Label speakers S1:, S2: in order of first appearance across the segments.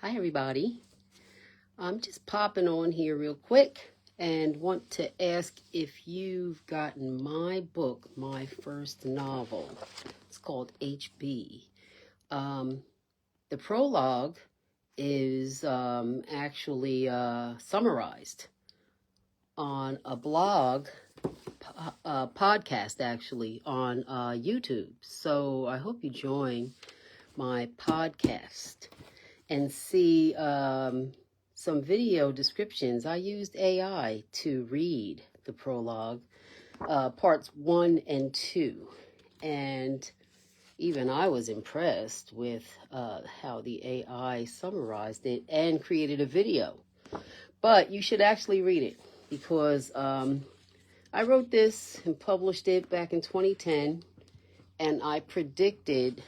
S1: Hi, everybody. I'm just popping on here real quick and want to ask if you've gotten my book, my first novel. It's called HB. The prologue is actually summarized on a blog, podcast actually, on YouTube. So I hope you join my podcast and see some video descriptions. I used AI to read the prologue, parts 1 and 2. And even I was impressed with how the AI summarized it and created a video. But you should actually read it because I wrote this and published it back in 2010, and I predicted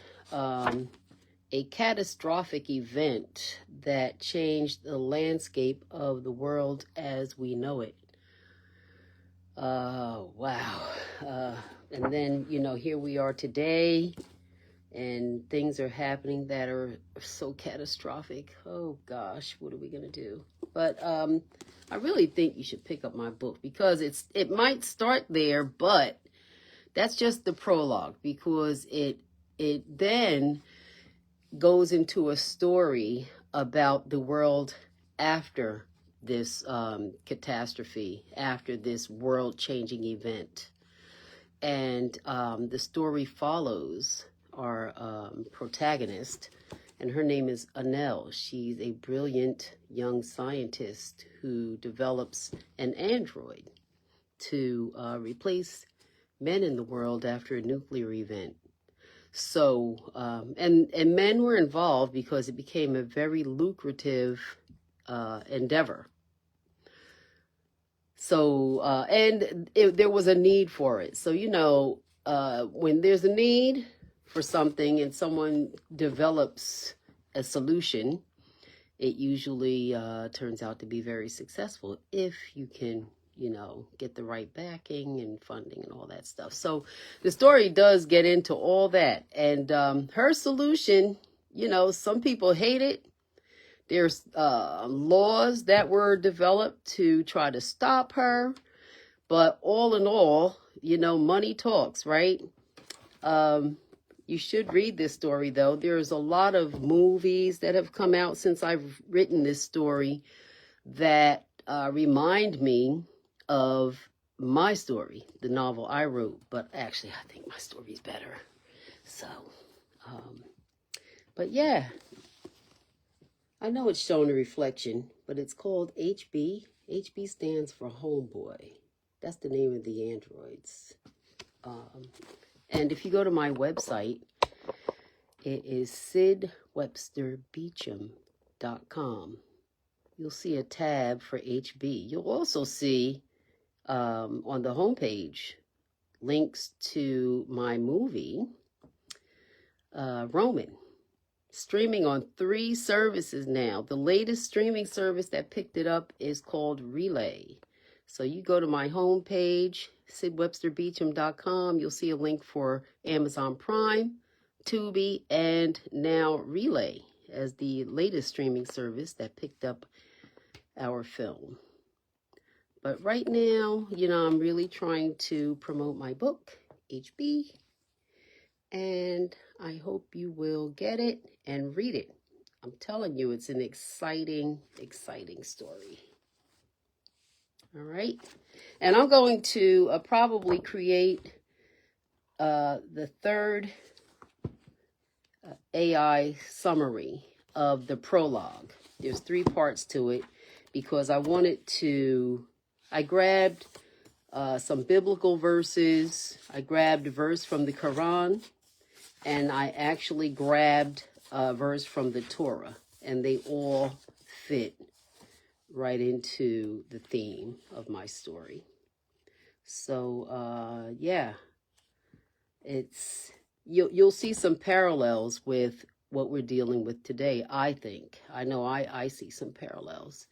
S1: a catastrophic event that changed the landscape of the world as we know it. Wow. And then, here we are today, and things are happening that are so catastrophic. Oh gosh, what are we going to do? But I really think you should pick up my book because it might start there, but that's just the prologue, because it then goes into a story about the world after this catastrophe, after this world-changing event. And the story follows our protagonist, and her name is Anel. She's a brilliant young scientist who develops an android to replace men in the world after a nuclear event. So, and men were involved because it became a very lucrative endeavor. So, and there was a need for it. So, when there's a need for something and someone develops a solution, it usually turns out to be very successful if you can get the right backing and funding and all that stuff. So the story does get into all that. And her solution, some people hate it. There's laws that were developed to try to stop her. But all in all, money talks, right? You should read this story, though. There's a lot of movies that have come out since I've written this story that remind me of my story, the novel I wrote. But actually, I think my story's better. So, but yeah, I know it's showing a reflection, but it's called HB. HB stands for Homeboy. That's the name of the androids. And if you go to my website, it is sidwebsterbeecham.com. You'll see a tab for HB. You'll also see on the homepage links to my movie, Roman, streaming on 3 services now. The latest streaming service that picked it up is called Relay. So you go to my homepage, sidwebsterbeecham.com. You'll see a link for Amazon Prime, Tubi, and now Relay as the latest streaming service that picked up our film. But right now, I'm really trying to promote my book, HB, and I hope you will get it and read it. I'm telling you, it's an exciting, exciting story. All right. And I'm going to probably create the third AI summary of the prologue. There's 3 parts to it because I grabbed some biblical verses. I grabbed a verse from the Quran, and I actually grabbed a verse from the Torah, and they all fit right into the theme of my story. So, yeah, you'll see some parallels with what we're dealing with today, I think. I know I see some parallels.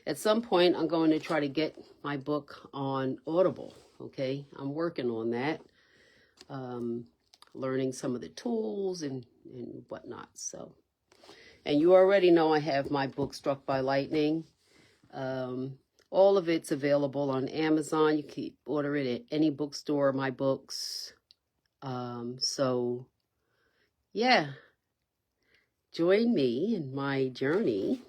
S1: At some point, I'm going to try to get my book on Audible, okay? I'm working on that, learning some of the tools and whatnot. So And you already know I have my book, Struck by Lightning. All of it's available on Amazon. You can order it at any bookstore, my books. So, yeah, join me in my journey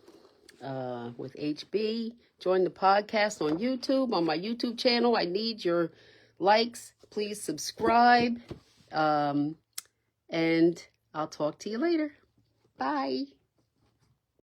S1: with HB. Join the podcast on YouTube, on my YouTube channel. I need your likes. Please subscribe. And I'll talk to you later. Bye.